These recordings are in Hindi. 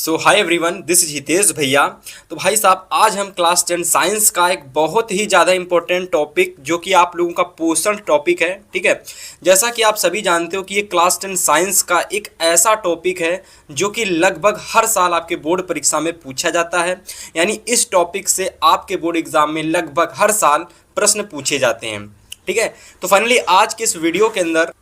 So hi everyone, this is Hitesh भैया। तो भाई साहब, आज हम क्लास 10 साइंस का एक बहुत ही ज़्यादा इंपॉर्टेंट टॉपिक जो कि आप लोगों का पोषण टॉपिक है, ठीक है। जैसा कि आप सभी जानते हो कि ये क्लास 10 साइंस का एक ऐसा टॉपिक है जो कि लगभग हर साल आपके बोर्ड परीक्षा में पूछा जाता है। यानी इस टॉपिक से आपके बोर्ड एग्जाम में लगभग हर साल प्रश्न पूछे जाते हैं, ठीक है। तो फाइनली आज के इस वीडियो के अंदर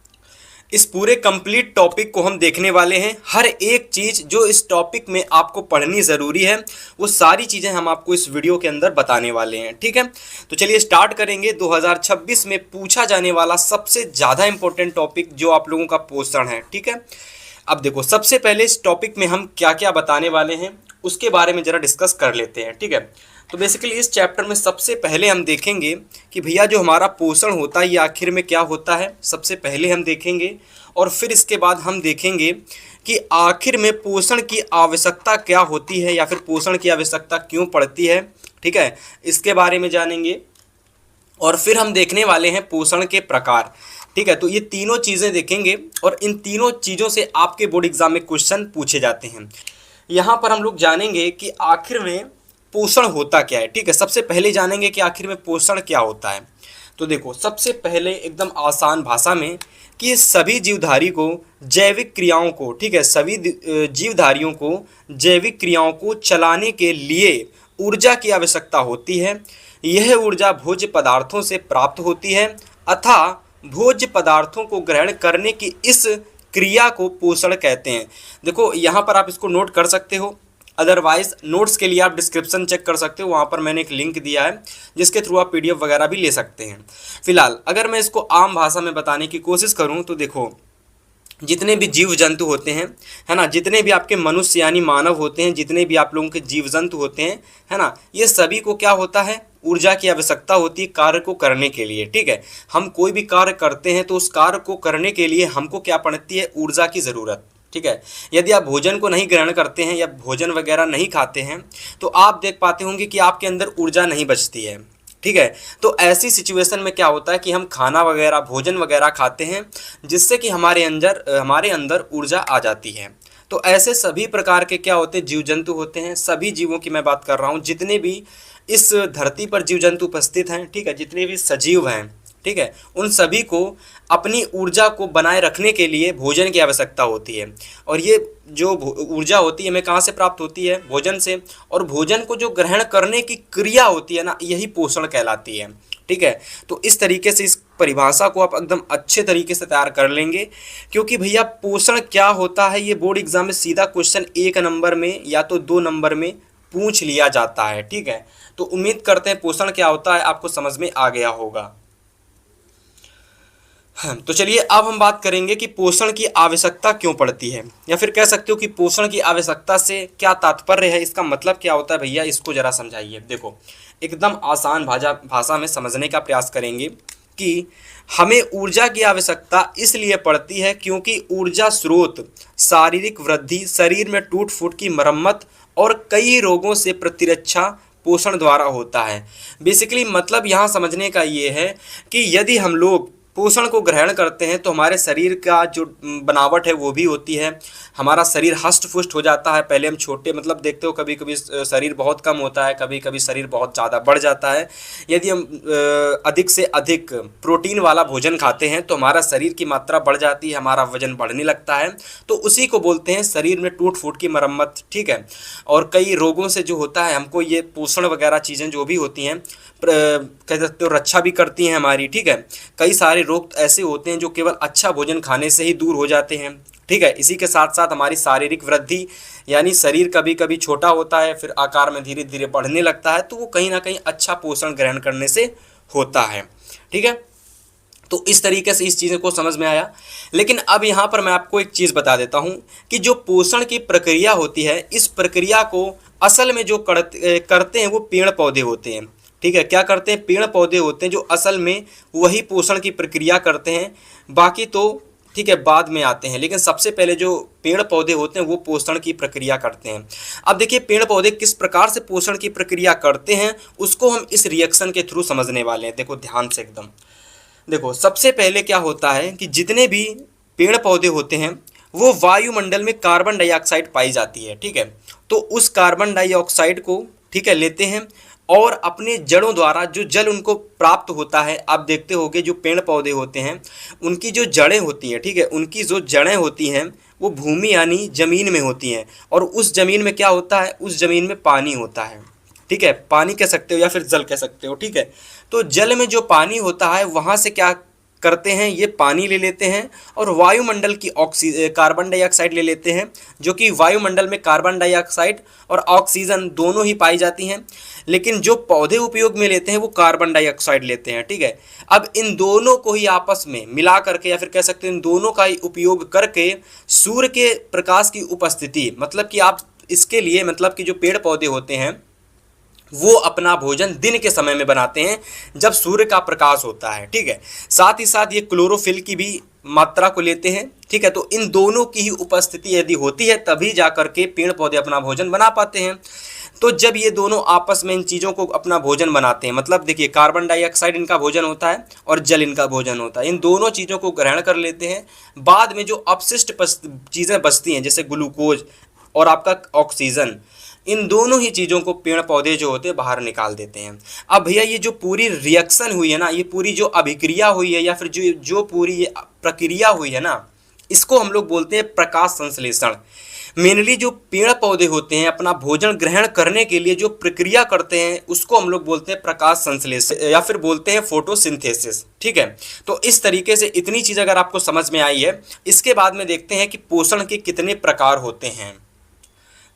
इस पूरे कंप्लीट टॉपिक को हम देखने वाले हैं। हर एक चीज़ जो इस टॉपिक में आपको पढ़नी ज़रूरी है वो सारी चीज़ें हम आपको इस वीडियो के अंदर बताने वाले हैं, ठीक है। तो चलिए स्टार्ट करेंगे। 2026 में पूछा जाने वाला सबसे ज़्यादा इंपॉर्टेंट टॉपिक जो आप लोगों का पोषण है, ठीक है। अब देखो, सबसे पहले इस टॉपिक में हम क्या क्या बताने वाले हैं उसके बारे में ज़रा डिस्कस कर लेते हैं, ठीक है। तो बेसिकली इस चैप्टर में सबसे पहले हम देखेंगे कि भैया जो हमारा पोषण होता है ये आखिर में क्या होता है, सबसे पहले हम देखेंगे। और फिर इसके बाद हम देखेंगे कि आखिर में पोषण की आवश्यकता क्या होती है या फिर पोषण की आवश्यकता क्यों पड़ती है, ठीक है, इसके बारे में जानेंगे। और फिर हम देखने वाले हैं पोषण के प्रकार, ठीक है। तो ये तीनों चीज़ें देखेंगे और इन तीनों चीज़ों से आपके बोर्ड एग्जाम में क्वेश्चन पूछे जाते हैं। यहाँ पर हम लोग जानेंगे कि आखिर में पोषण होता क्या है, ठीक है। सबसे पहले जानेंगे कि आखिर में पोषण क्या होता है। तो देखो, सबसे पहले एकदम आसान भाषा में कि ये सभी जीवधारी को जैविक क्रियाओं को, ठीक है, सभी जीवधारियों को जैविक क्रियाओं को चलाने के लिए ऊर्जा की आवश्यकता होती है। यह ऊर्जा भोज्य पदार्थों से प्राप्त होती है अतः भोज्य पदार्थों को ग्रहण करने की इस क्रिया को पोषण कहते हैं। देखो, यहाँ पर आप इसको नोट कर सकते हो, अदरवाइज नोट्स के लिए आप डिस्क्रिप्शन चेक कर सकते हो, वहाँ पर मैंने एक लिंक दिया है जिसके थ्रू आप पीडीएफ वगैरह भी ले सकते हैं। फिलहाल अगर मैं इसको आम भाषा में बताने की कोशिश करूँ तो देखो, जितने भी जीव जंतु होते हैं, है ना, जितने भी आपके मनुष्य यानी मानव होते हैं, जितने भी आप लोगों के जीव जंतु होते हैं, है ना, ये सभी को क्या होता है, ऊर्जा की आवश्यकता होती है कार्य को करने के लिए, ठीक है। हम कोई भी कार्य करते हैं तो उस कार्य को करने के लिए हमको क्या पड़ती है, ऊर्जा की ज़रूरत, ठीक है। यदि आप भोजन को नहीं ग्रहण करते हैं या भोजन वगैरह नहीं खाते हैं तो आप देख पाते होंगे कि आपके अंदर ऊर्जा नहीं बचती है, ठीक है। तो ऐसी सिचुएशन में क्या होता है कि हम खाना वगैरह भोजन वगैरह खाते हैं जिससे कि हमारे अंदर ऊर्जा आ जाती है। तो ऐसे सभी प्रकार के क्या होते हैं, जीव जंतु होते हैं। सभी जीवों की मैं बात कर रहा हूँ, जितने भी इस धरती पर जीव जंतु उपस्थित हैं, ठीक है, जितने भी सजीव हैं, ठीक है, उन सभी को अपनी ऊर्जा को बनाए रखने के लिए भोजन की आवश्यकता होती है। और ये जो ऊर्जा होती है हमें कहाँ से प्राप्त होती है, भोजन से। और भोजन को जो ग्रहण करने की क्रिया होती है ना, यही पोषण कहलाती है, ठीक है। तो इस तरीके से इस परिभाषा को आप एकदम अच्छे तरीके से तैयार कर लेंगे, क्योंकि भैया पोषण क्या होता है ये बोर्ड एग्जाम में सीधा क्वेश्चन 1 नंबर में या तो 2 नंबर में पूछ लिया जाता है, ठीक है। तो उम्मीद करते हैं पोषण क्या होता है आपको समझ में आ गया होगा। तो चलिए अब हम बात करेंगे कि पोषण की आवश्यकता क्यों पड़ती है, या फिर कह सकते हो कि पोषण की आवश्यकता से क्या तात्पर्य है, इसका मतलब क्या होता है भैया, इसको जरा समझाइए। देखो, एकदम आसान भाषा में समझने का प्रयास करेंगे कि हमें ऊर्जा की आवश्यकता इसलिए पड़ती है क्योंकि ऊर्जा स्रोत शारीरिक वृद्धि, शरीर में टूट फूट की मरम्मत और कई रोगों से प्रतिरक्षा पोषण द्वारा होता है। बेसिकली मतलब यहाँ समझने का ये है कि यदि हम लोग पोषण को ग्रहण करते हैं तो हमारे शरीर का जो बनावट है वो भी होती है, हमारा शरीर हष्ट पुष्ट हो जाता है। पहले हम छोटे, मतलब देखते हो कभी कभी शरीर बहुत कम होता है, कभी कभी शरीर बहुत ज़्यादा बढ़ जाता है। यदि हम अधिक से अधिक प्रोटीन वाला भोजन खाते हैं तो हमारा शरीर की मात्रा बढ़ जाती है, हमारा वजन बढ़ने लगता है। तो उसी को बोलते हैं शरीर में टूट फूट की मरम्मत, ठीक है। और कई रोगों से जो होता है हमको ये पोषण वगैरह चीज़ें जो भी होती हैं कह सकते हो रक्षा भी करती हैं हमारी, ठीक है। कई सारे रोग ऐसे होते हैं जो केवल अच्छा भोजन खाने से ही दूर हो जाते हैं, ठीक है। इसी के साथ साथ हमारी शारीरिक वृद्धि, यानी शरीर कभी कभी छोटा होता है फिर आकार में धीरे धीरे बढ़ने लगता है, तो वो कहीं ना कहीं अच्छा पोषण ग्रहण करने से होता है, ठीक है। तो इस तरीके से इस चीज़ को समझ में आया। लेकिन अब यहाँ पर मैं आपको एक चीज़ बता देता हूँ कि जो पोषण की प्रक्रिया होती है, इस प्रक्रिया को असल में जो करते हैं वो पेड़ पौधे होते हैं, ठीक है। क्या करते हैं, पेड़ पौधे होते हैं जो असल में वही पोषण की प्रक्रिया करते हैं। बाकी तो ठीक है बाद में आते हैं, लेकिन सबसे पहले जो पेड़ पौधे होते हैं वो पोषण की प्रक्रिया करते हैं। अब देखिए पेड़ पौधे किस प्रकार से पोषण की प्रक्रिया करते हैं उसको हम इस रिएक्शन के थ्रू समझने वाले हैं। देखो ध्यान से एकदम देखो, सबसे पहले क्या होता है कि जितने भी पेड़ पौधे होते हैं वो वायुमंडल में कार्बन डाइऑक्साइड पाई जाती है, ठीक है। तो उस कार्बन डाइऑक्साइड को, ठीक है, लेते हैं और अपने जड़ों द्वारा जो जल उनको प्राप्त होता है, आप देखते होंगे जो पेड़ पौधे होते हैं उनकी जो जड़ें होती हैं, ठीक है, उनकी जो जड़ें होती हैं वो भूमि यानी ज़मीन में होती हैं, और उस ज़मीन में क्या होता है, उस ज़मीन में पानी होता है, ठीक है, पानी कह सकते हो या फिर जल कह सकते हो, ठीक है। तो जल में जो पानी होता है वहाँ से क्या करते हैं, ये पानी ले लेते हैं और वायुमंडल की कार्बन डाइऑक्साइड ले लेते हैं, जो कि वायुमंडल में कार्बन डाइऑक्साइड और ऑक्सीजन दोनों ही पाई जाती हैं, लेकिन जो पौधे उपयोग में लेते हैं वो कार्बन डाइऑक्साइड लेते हैं, ठीक है। अब इन दोनों को ही आपस में मिला करके या फिर कह सकते हैं इन दोनों का ही उपयोग करके सूर्य के प्रकाश की उपस्थिति, मतलब कि आप इसके लिए, मतलब कि जो पेड़ पौधे होते हैं वो अपना भोजन दिन के समय में बनाते हैं जब सूर्य का प्रकाश होता है, ठीक है। साथ ही साथ ये क्लोरोफिल की भी मात्रा को लेते हैं, ठीक है। तो इन दोनों की ही उपस्थिति यदि होती है तभी जा करके पेड़ पौधे अपना भोजन बना पाते हैं। तो जब ये दोनों आपस में इन चीज़ों को अपना भोजन बनाते हैं, मतलब देखिए कार्बन डाइऑक्साइड इनका भोजन होता है और जल इनका भोजन होता है, इन दोनों चीज़ों को ग्रहण कर लेते हैं। बाद में जो अपशिष्ट चीज़ें बचती हैं जैसे ग्लूकोज और आपका ऑक्सीजन, इन दोनों ही चीज़ों को पेड़ पौधे जो होते हैं बाहर निकाल देते हैं। अब भैया ये जो पूरी रिएक्शन हुई है ना, ये पूरी जो अभिक्रिया हुई है या फिर जो जो पूरी ये प्रक्रिया हुई है ना, इसको हम लोग बोलते हैं प्रकाश संश्लेषण। मेनली जो पेड़ पौधे होते हैं अपना भोजन ग्रहण करने के लिए जो प्रक्रिया करते हैं उसको हम लोग बोलते हैं प्रकाश संश्लेषण या फिर बोलते हैं फोटोसिंथेसिस, ठीक है। तो इस तरीके से इतनी चीज़ अगर आपको समझ में आई है, इसके बाद में देखते हैं कि पोषण के कितने प्रकार होते हैं।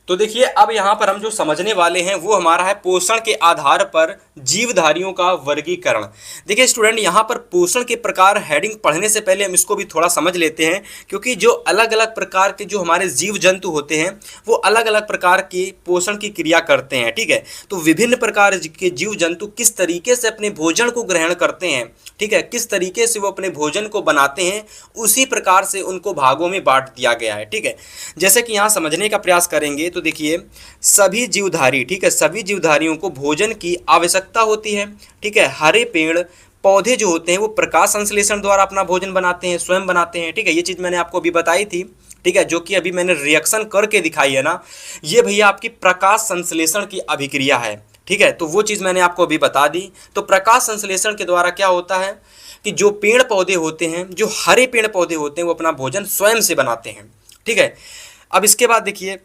तो देखिए अब यहाँ पर हम जो समझने वाले हैं वो हमारा है पोषण के आधार पर जीवधारियों का वर्गीकरण। देखिए स्टूडेंट, यहाँ पर पोषण के प्रकार हेडिंग पढ़ने से पहले हम इसको भी थोड़ा समझ लेते हैं, क्योंकि जो अलग अलग प्रकार के जो हमारे जीव जंतु होते हैं वो अलग अलग प्रकार की पोषण की क्रिया करते हैं, ठीक है। तो विभिन्न प्रकार के जीव जंतु किस तरीके से अपने भोजन को ग्रहण करते हैं, ठीक है, किस तरीके से वो अपने भोजन को बनाते हैं, उसी प्रकार से उनको भागों में बांट दिया गया है, ठीक है। जैसे कि यहाँ समझने का प्रयास करेंगे तो देखिए सभी जीवधारी, ठीक है, सभी जीवधारियों को भोजन की आवश्यकता होती है, ठीक है। हरे पेड़ पौधे जो होते हैं वो प्रकाश संश्लेषण द्वारा अपना भोजन बनाते हैं, स्वयं बनाते हैं, ठीक है। ये चीज़ मैंने आपको अभी बताई थी, ठीक है, जो कि अभी मैंने रिएक्शन करके दिखाई है ना, ये भैया आपकी प्रकाश संश्लेषण की अभिक्रिया है, ठीक है। तो वो चीज़ मैंने आपको अभी बता दी। तो प्रकाश संश्लेषण के द्वारा क्या होता है कि जो पेड़ पौधे होते हैं, जो हरे पेड़ पौधे होते हैं वो अपना भोजन स्वयं से बनाते हैं, ठीक है। अब इसके बाद देखिए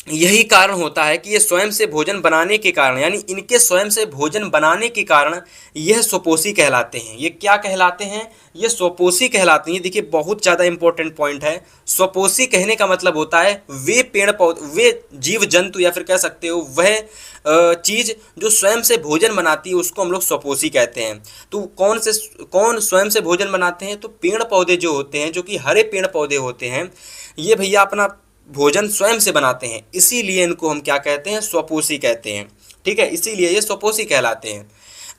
यही कारण होता है कि ये स्वयं से भोजन बनाने के कारण, यानी इनके स्वयं से भोजन बनाने के कारण यह स्वपोषी कहलाते हैं। ये क्या कहलाते हैं, ये स्वपोषी कहलाते हैं। देखिए बहुत ज़्यादा इंपॉर्टेंट पॉइंट है। स्वपोषी कहने का मतलब होता है वे पेड़ पौधे, वे जीव जंतु या फिर कह सकते हो वह चीज़ जो स्वयं से भोजन बनाती है उसको हम लोग स्वपोषी कहते हैं। तो कौन स्वयं से भोजन बनाते हैं, तो पेड़ पौधे जो होते हैं, जो कि हरे पेड़ पौधे होते हैं, ये भैया अपना भोजन स्वयं से बनाते हैं, इसीलिए इनको हम क्या कहते हैं, स्वपोषी कहते हैं, ठीक है। इसीलिए ये स्वपोषी कहलाते हैं।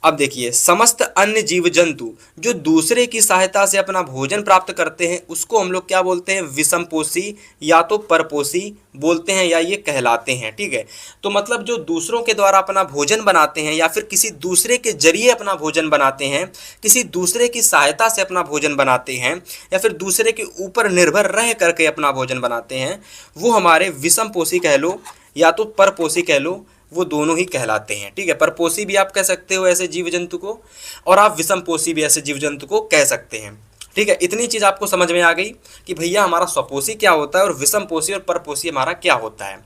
अब देखिए समस्त अन्य जीव जंतु जो दूसरे की सहायता से अपना भोजन प्राप्त करते हैं उसको हम लोग क्या बोलते हैं, विषमपोषी या तो परपोषी बोलते हैं या ये कहलाते हैं, ठीक है। तो मतलब जो दूसरों के द्वारा अपना भोजन बनाते हैं या फिर किसी दूसरे के जरिए अपना भोजन बनाते हैं, किसी दूसरे की सहायता से अपना भोजन बनाते हैं या फिर दूसरे के ऊपर निर्भर रह करके अपना भोजन बनाते हैं, वो हमारे विषमपोषी कह लो या तो परपोषी कह लो, वो दोनों ही कहलाते हैं, ठीक है। परपोषी भी आप कह सकते हो ऐसे जीव जंतु को, और आप विषमपोषी भी ऐसे जीव जंतु को कह सकते हैं, ठीक है। इतनी चीज़ आपको समझ में आ गई कि भैया हमारा स्वपोषी क्या होता है और विषमपोषी और परपोषी हमारा क्या होता है,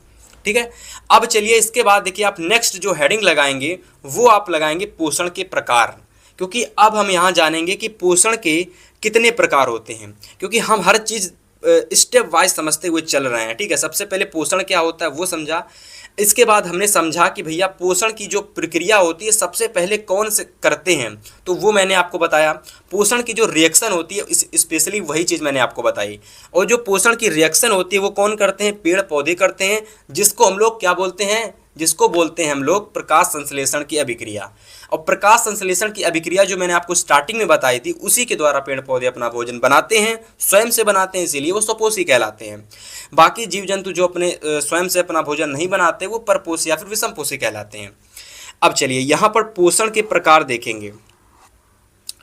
ठीक है। अब चलिए इसके बाद देखिए आप नेक्स्ट जो हेडिंग लगाएंगे वो आप लगाएंगे पोषण के प्रकार, क्योंकि अब हम यहाँ जानेंगे कि पोषण के कितने प्रकार होते हैं, क्योंकि हम हर चीज़ स्टेप वाइज समझते हुए चल रहे हैं, ठीक है। सबसे पहले पोषण क्या होता है वो समझा, इसके बाद हमने समझा कि भैया पोषण की जो प्रक्रिया होती है सबसे पहले कौन से करते हैं, तो वो मैंने आपको बताया। पोषण की जो रिएक्शन होती है स्पेशली वही चीज़ मैंने आपको बताई, और जो पोषण की रिएक्शन होती है वो कौन करते हैं, पेड़ पौधे करते हैं, जिसको हम लोग क्या बोलते हैं, जिसको बोलते हैं हम लोग प्रकाश संश्लेषण की अभिक्रिया। और प्रकाश संश्लेषण की अभिक्रिया जो मैंने आपको स्टार्टिंग में बताई थी उसी के द्वारा पेड़ पौधे अपना भोजन बनाते हैं, स्वयं से बनाते हैं, इसीलिए वो स्वपोषी कहलाते हैं। बाकी जीव जंतु जो अपने स्वयं से अपना भोजन नहीं बनाते वो परपोषी या फिर विषमपोषी कहलाते हैं। अब चलिए यहाँ पर पोषण के प्रकार देखेंगे,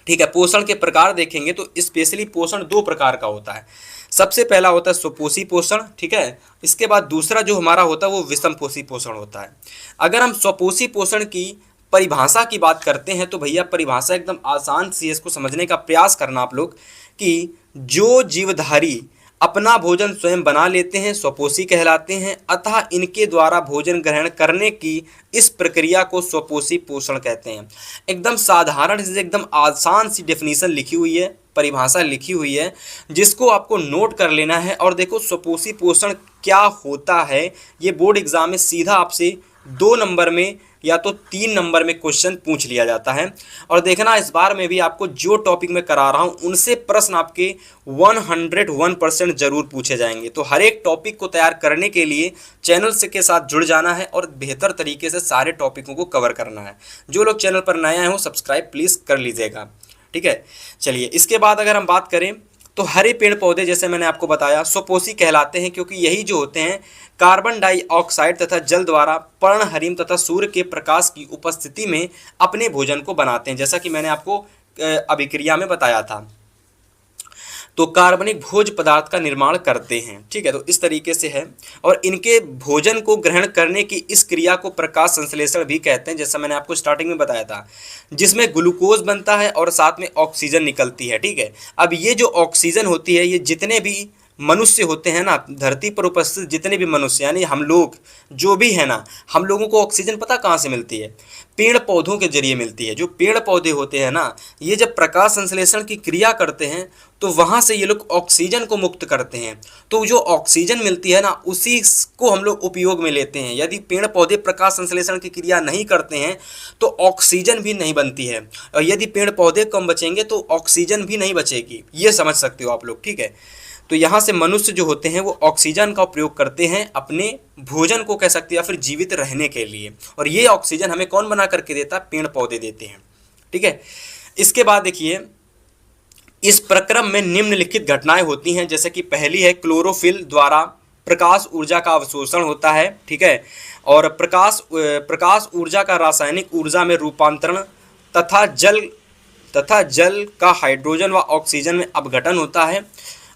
ठीक है। पोषण के प्रकार देखेंगे तो स्पेशली पोषण दो प्रकार का होता है। सबसे पहला होता है स्वपोषी पोषण, ठीक है। इसके बाद दूसरा जो हमारा होता है वो विषमपोषी पोषण होता है। अगर हम स्वपोषी पोषण की परिभाषा की बात करते हैं तो भैया परिभाषा एकदम आसान सी है, इसको समझने का प्रयास करना आप लोग कि जो जीवधारी अपना भोजन स्वयं बना लेते हैं स्वपोषी कहलाते हैं, अतः इनके द्वारा भोजन ग्रहण करने की इस प्रक्रिया को स्वपोषी पोषण कहते हैं। एकदम साधारण से एकदम आसान सी डेफिनेशन लिखी हुई है, परिभाषा लिखी हुई है, जिसको आपको नोट कर लेना है। और देखो स्वपोषी पोषण क्या होता है, ये बोर्ड एग्जाम में सीधा आपसे 2 नंबर में या तो 3 नंबर में क्वेश्चन पूछ लिया जाता है। और देखना इस बार में भी आपको जो टॉपिक मैं करा रहा हूँ उनसे प्रश्न आपके 101% जरूर पूछे जाएंगे। तो हर एक टॉपिक को तैयार करने के लिए चैनल से के साथ जुड़ जाना है और बेहतर तरीके से सारे टॉपिकों को कवर करना है। जो लोग चैनल पर नए आए हो सब्सक्राइब प्लीज़ कर लीजिएगा, ठीक है। चलिए इसके बाद अगर हम बात करें तो हरे पेड़ पौधे जैसे मैंने आपको बताया स्वपोषी कहलाते हैं, क्योंकि यही जो होते हैं कार्बन डाइऑक्साइड तथा जल द्वारा पर्णहरिम तथा सूर्य के प्रकाश की उपस्थिति में अपने भोजन को बनाते हैं, जैसा कि मैंने आपको अभिक्रिया में बताया था। तो कार्बनिक भोज्य पदार्थ का निर्माण करते हैं, ठीक है। तो इस तरीके से है। और इनके भोजन को ग्रहण करने की इस क्रिया को प्रकाश संश्लेषण भी कहते हैं, जैसा मैंने आपको स्टार्टिंग में बताया था, जिसमें ग्लूकोज बनता है और साथ में ऑक्सीजन निकलती है, ठीक है। अब ये जो ऑक्सीजन होती है, ये जितने भी मनुष्य होते हैं ना, धरती पर उपस्थित जितने भी मनुष्य यानी हम लोग जो भी है ना, हम लोगों को ऑक्सीजन पता कहाँ से मिलती है? पेड़ पौधों के जरिए मिलती है। जो पेड़ पौधे होते हैं ना, ये जब प्रकाश संश्लेषण की क्रिया करते हैं तो वहाँ से ये लोग ऑक्सीजन को मुक्त करते हैं। तो जो ऑक्सीजन मिलती है ना, उसी को हम लोग उपयोग में लेते हैं। यदि पेड़ पौधे प्रकाश संश्लेषण की क्रिया नहीं करते हैं तो ऑक्सीजन भी नहीं बनती है, और यदि पेड़ पौधे कम बचेंगे तो ऑक्सीजन भी नहीं बचेगी। ये समझ सकते हो आप लोग, ठीक है। तो यहाँ से मनुष्य जो होते हैं वो ऑक्सीजन का उपयोग करते हैं अपने भोजन को कह सकते हैं या फिर जीवित रहने के लिए, और ये ऑक्सीजन हमें कौन बना करके देता है? पेड़ पौधे देते हैं, ठीक है। इसके बाद देखिए इस प्रक्रम में निम्नलिखित घटनाएं होती हैं, जैसे कि पहली है क्लोरोफिल द्वारा प्रकाश ऊर्जा का अवशोषण होता है, ठीक है। और प्रकाश ऊर्जा का रासायनिक ऊर्जा में रूपांतरण तथा जल का हाइड्रोजन व ऑक्सीजन में अपघटन होता है।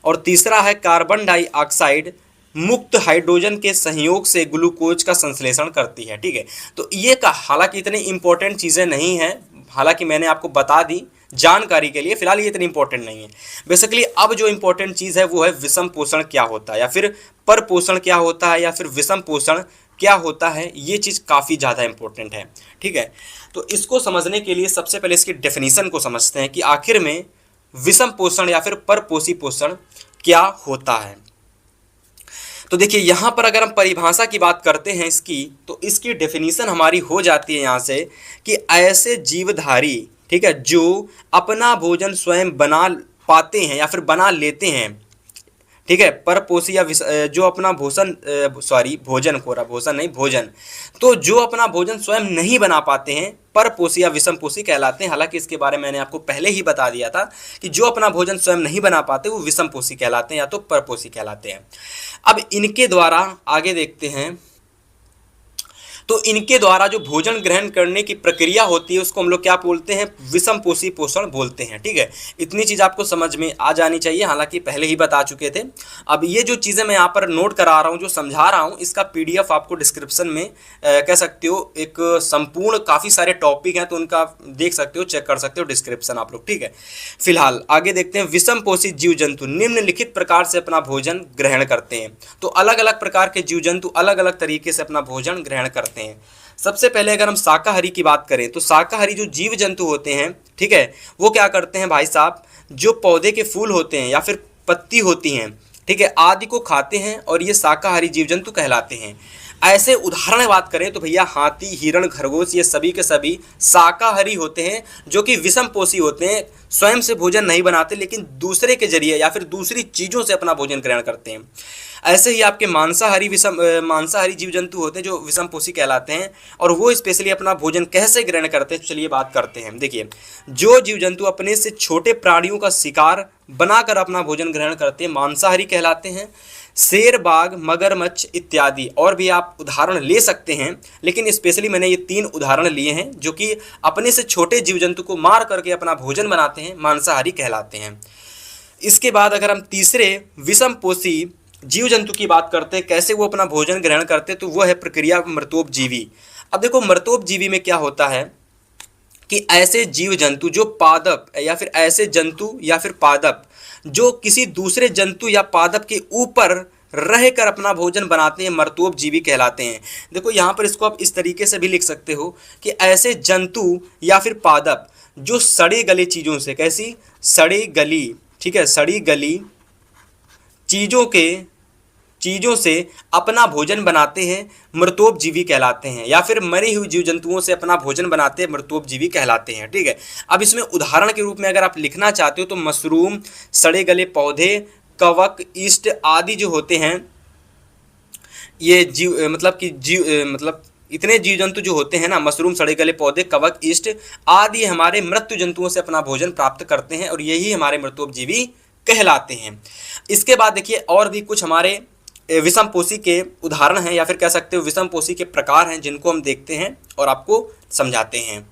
और तीसरा है कार्बन डाइऑक्साइड मुक्त हाइड्रोजन के संयोग से ग्लूकोज का संश्लेषण करती है, ठीक है। तो ये का हालांकि इतनी इंपॉर्टेंट चीज़ें नहीं हैं, हालांकि मैंने आपको बता दी जानकारी के लिए, फिलहाल ये इतनी इंपॉर्टेंट नहीं है। बेसिकली अब जो इंपॉर्टेंट चीज़ है वो है विषम पोषण क्या होता है, या फिर पर पोषण क्या होता है, या फिर विषम पोषण क्या होता है। ये चीज़ काफ़ी ज़्यादा इंपॉर्टेंट है, ठीक है। तो इसको समझने के लिए सबसे पहले इसकी डेफिनेशन को समझते हैं कि आखिर में विषम पोषण या फिर परपोषी पोषण क्या होता है। तो देखिए यहाँ पर अगर हम परिभाषा की बात करते हैं इसकी, तो इसकी डेफिनेशन हमारी हो जाती है यहाँ से कि ऐसे जीवधारी, ठीक है, जो अपना भोजन स्वयं बना पाते हैं या फिर बना लेते हैं, ठीक है, परपोषी या जो अपना भोजन तो जो अपना भोजन स्वयं नहीं बना पाते हैं परपोषी या विषमपोषी कहलाते हैं। हालांकि इसके बारे में मैंने आपको पहले ही बता दिया था कि जो अपना भोजन स्वयं नहीं बना पाते वो विषमपोषी कहलाते हैं या तो परपोषी कहलाते हैं। अब इनके द्वारा आगे देखते हैं, तो इनके द्वारा जो भोजन ग्रहण करने की प्रक्रिया होती है उसको हम लोग क्या बोलते हैं? विषमपोषी पोषण बोलते हैं, ठीक है। इतनी चीज़ आपको समझ में आ जानी चाहिए, हालांकि पहले ही बता चुके थे। अब ये जो चीज़ें मैं यहाँ पर नोट करा रहा हूँ, जो समझा रहा हूँ, इसका PDF आपको डिस्क्रिप्शन में कह सकते हो, एक संपूर्ण काफ़ी सारे टॉपिक हैं तो उनका देख सकते हो, चेक कर सकते हो डिस्क्रिप्शन आप लोग, ठीक है। फिलहाल आगे देखते हैं। विषमपोषी जीव जंतु निम्नलिखित प्रकार से अपना भोजन ग्रहण करते हैं। तो अलग अलग प्रकार के जीव जंतु अलग अलग तरीके से अपना भोजन ग्रहण करते हैं। सबसे पहले अगर हम शाकाहारी की बात करें तो शाकाहारी जो जीव जंतु होते हैं, ठीक है, वो क्या करते हैं भाई साहब? जो पौधे के फूल होते हैं या फिर पत्ती होती हैं, ठीक है, आदि को खाते हैं और ये शाकाहारी जीव जंतु कहलाते हैं। ऐसे उदाहरण बात करें तो भैया हाथी, हिरण, खरगोश, ये सभी के सभी शाकाहारी होते हैं, जो कि विषमपोषी होते हैं, स्वयं से भोजन नहीं बनाते लेकिन दूसरे के जरिए या फिर दूसरी चीज़ों से अपना भोजन ग्रहण करते हैं। ऐसे ही आपके मांसाहारी जीव जंतु होते हैं जो विषमपोषी कहलाते हैं, और वो स्पेशली अपना भोजन कैसे ग्रहण करते हैं, चलिए बात करते हैं। देखिए, जो जीव जंतु अपने से छोटे प्राणियों का शिकार बनाकर अपना भोजन ग्रहण करते हैं मांसाहारी कहलाते हैं। शेर, बाघ, मगरमच्छ इत्यादि और भी आप उदाहरण ले सकते हैं, लेकिन स्पेशली मैंने ये 3 उदाहरण लिए हैं जो कि अपने से छोटे जीव जंतु को मार करके अपना भोजन बनाते हैं, मांसाहारी कहलाते हैं। इसके बाद अगर हम तीसरे विषमपोषी जीव जंतु की बात करते हैं, कैसे वो अपना भोजन ग्रहण करते हैं, तो वो है प्रक्रिया मृतोपजीवी। अब देखो मृतोपजीवी में क्या होता है कि ऐसे जीव जंतु जो पादप या फिर ऐसे जंतु या फिर पादप जो किसी दूसरे जंतु या पादप के ऊपर रहकर अपना भोजन बनाते हैं, मर्तोपजीवी कहलाते हैं। देखो यहाँ पर इसको आप इस तरीके से भी लिख सकते हो कि ऐसे जंतु या फिर पादप जो सड़ी गली चीज़ों से, कैसी सड़ी गली, ठीक है, सड़ी गली चीज़ों से अपना भोजन बनाते हैं, मृतोपजीवी कहलाते हैं। या फिर मरे हुए जीव जंतुओं से अपना भोजन बनाते हैं, मृतोपजीवी कहलाते हैं। ठीक है, अब इसमें उदाहरण के रूप में अगर आप लिखना चाहते हो तो मशरूम, सड़े गले पौधे, कवक, ईस्ट आदि जो होते हैं, ये जीव मतलब इतने जीव जंतु जो होते हैं ना, मशरूम, सड़े गले पौधे, कवक, ईस्ट आदि हमारे मृत्यु जंतुओं से अपना भोजन प्राप्त करते हैं और यही हमारे मृतोपजीवी कहलाते हैं। इसके बाद देखिए और भी कुछ हमारे विषमपोषी के उदाहरण हैं या फिर कह सकते हो विषमपोषी के प्रकार हैं, जिनको हम देखते हैं और आपको समझाते हैं।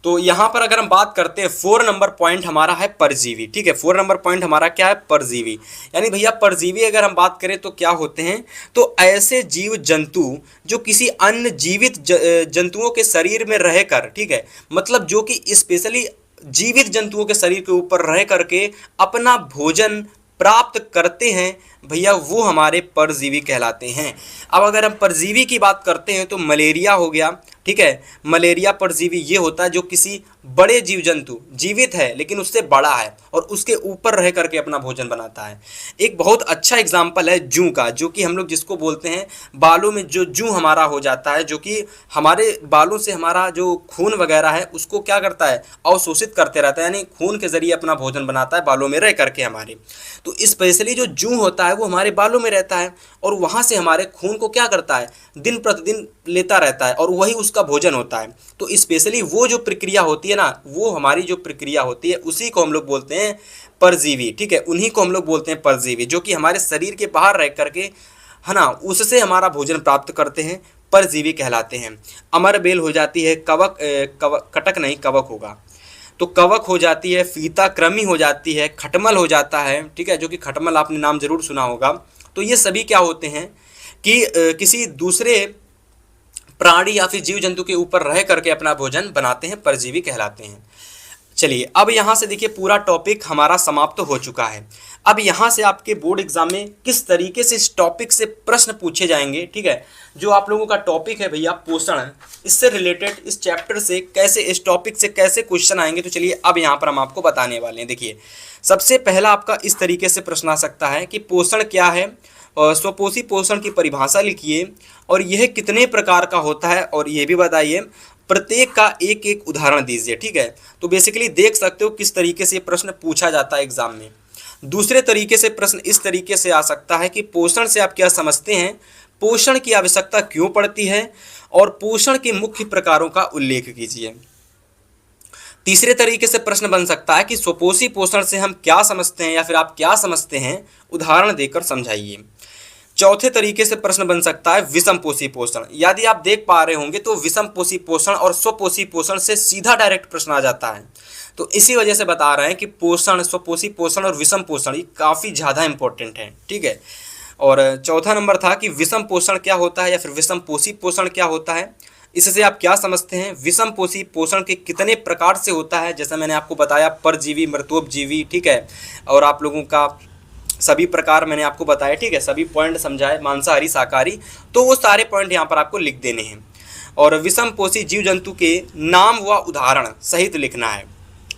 तो यहाँ पर अगर हम बात करते हैं 4 नंबर पॉइंट हमारा है परजीवी। ठीक है, 4 नंबर पॉइंट हमारा क्या है, परजीवी। यानी भैया परजीवी अगर हम बात करें तो क्या होते हैं, तो ऐसे जीव जंतु जो किसी अन्य जीवित जंतुओं के शरीर में रहकर, ठीक है, मतलब जो कि स्पेशली जीवित जंतुओं के शरीर के ऊपर रह करके अपना भोजन प्राप्त करते हैं, भैया वो हमारे परजीवी कहलाते हैं। अब अगर हम परजीवी की बात करते हैं तो मलेरिया हो गया। ठीक है, मलेरिया परजीवी ये होता है जो किसी बड़े जीव जंतु जीवित है लेकिन उससे बड़ा है और उसके ऊपर रह करके अपना भोजन बनाता है। एक बहुत अच्छा एग्जाम्पल है जूं का, जो कि हम लोग जिसको बोलते हैं बालों में जो जूं हमारा हो जाता है, जो कि हमारे बालों से हमारा जो खून वगैरह है उसको क्या करता है, अवशोषित करते रहता है, यानी खून के जरिए अपना भोजन बनाता है बालों में रह करके हमारे। तो स्पेशली जो जूं होता है वो हमारे बालों में रहता है और वहाँ से हमारे खून को क्या करता है, दिन प्रतिदिन लेता रहता है और वही उसका भोजन होता है। तो स्पेशली वो जो प्रक्रिया होती है ना, वो हमारी जो प्रक्रिया होती है उसी को हम लोग बोलते हैं परजीवी। ठीक है, उन्हीं को हम लोग बोलते हैं परजीवी, जो कि हमारे शरीर के बाहर रह करके, है ना, उससे हमारा भोजन प्राप्त करते हैं, परजीवी कहलाते हैं। अमरबेल हो जाती है, कटक नहीं कवक होगा, तो कवक हो जाती है, फीता कृमि हो जाती है, खटमल हो जाता है। ठीक है, जो कि खटमल आपने नाम जरूर सुना होगा। तो ये सभी क्या होते हैं कि किसी दूसरे प्राणी या फिर जीव जंतु के ऊपर रह करके अपना भोजन बनाते हैं, परजीवी कहलाते हैं। चलिए अब यहाँ से देखिए पूरा टॉपिक हमारा समाप्त हो चुका है। अब यहाँ से आपके बोर्ड एग्जाम में किस तरीके से इस टॉपिक से प्रश्न पूछे जाएंगे, ठीक है, जो आप लोगों का टॉपिक है भैया पोषण, इससे रिलेटेड इस चैप्टर से कैसे, इस टॉपिक से कैसे क्वेश्चन आएंगे, तो चलिए अब यहाँ पर हम आपको बताने वाले हैं। देखिए सबसे पहला आपका इस तरीके से प्रश्न आ सकता है कि पोषण क्या है, स्वपोषी पोषण की परिभाषा लिखिए और यह कितने प्रकार का होता है और ये भी बताइए, प्रत्येक का एक एक उदाहरण दीजिए। ठीक है, तो बेसिकली देख सकते हो किस तरीके से प्रश्न पूछा जाता है एग्जाम में। दूसरे तरीके से प्रश्न इस तरीके से आ सकता है कि पोषण से आप क्या समझते हैं, पोषण की आवश्यकता क्यों पड़ती है और पोषण के मुख्य प्रकारों का उल्लेख कीजिए। तीसरे तरीके से प्रश्न बन सकता है कि स्वपोषी पोषण से हम क्या समझते हैं या फिर आप क्या समझते हैं, उदाहरण देकर समझाइए। चौथे तरीके से प्रश्न बन सकता है विषमपोषी पोषण। यदि आप देख पा रहे होंगे तो विषमपोषी पोषण और स्वपोषी पोषण से सीधा डायरेक्ट प्रश्न आ जाता है, तो इसी वजह से बता रहे हैं कि पोषण, स्वपोषी पोषण और विषम पोषण ये काफ़ी ज़्यादा इंपॉर्टेंट है। ठीक है, और चौथा नंबर था कि विषम पोषण क्या होता है या फिर विषमपोषी पोषण क्या होता है, इससे आप क्या समझते हैं, विषमपोषी पोषण के कितने प्रकार से होता है, जैसा मैंने आपको बताया परजीवी, मृतोपजीवी। ठीक है, और आप लोगों का सभी प्रकार मैंने आपको बताया। ठीक है, सभी पॉइंट समझाए, मांसाहारी शाकाहारी, तो वो सारे पॉइंट यहाँ पर आपको लिख देने हैं और विषमपोषी जीव जंतु के नाम व उदाहरण सहित लिखना है।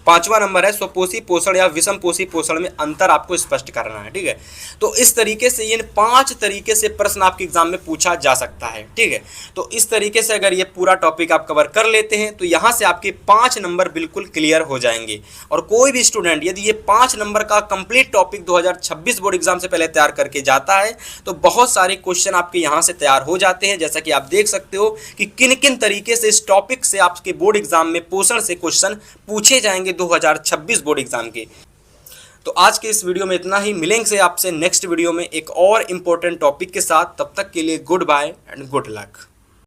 पांचवा नंबर है स्वपोषी पोषण या विषमपोषी पोषण में अंतर आपको स्पष्ट करना है। ठीक है, तो इस तरीके से ये 5 तरीके से प्रश्न आपके एग्जाम में पूछा जा सकता है। ठीक है, तो इस तरीके से अगर ये पूरा टॉपिक आप कवर कर लेते हैं तो यहाँ से आपके 5 नंबर बिल्कुल क्लियर हो जाएंगे। और कोई भी स्टूडेंट यदि ये 5 नंबर का कंप्लीट टॉपिक 2026 बोर्ड एग्जाम से पहले तैयार करके जाता है तो बहुत सारे क्वेश्चन आपके यहाँ से तैयार हो जाते हैं। जैसा कि आप देख सकते हो कि किन किन तरीके से इस टॉपिक से आपके बोर्ड एग्जाम में पोषण से क्वेश्चन पूछे जाएंगे 2026 बोर्ड एग्जाम के। तो आज के इस वीडियो में इतना ही, मिलेंगे आपसे नेक्स्ट वीडियो में एक और इम्पोर्टेंट टॉपिक के साथ। तब तक के लिए goodbye and good luck.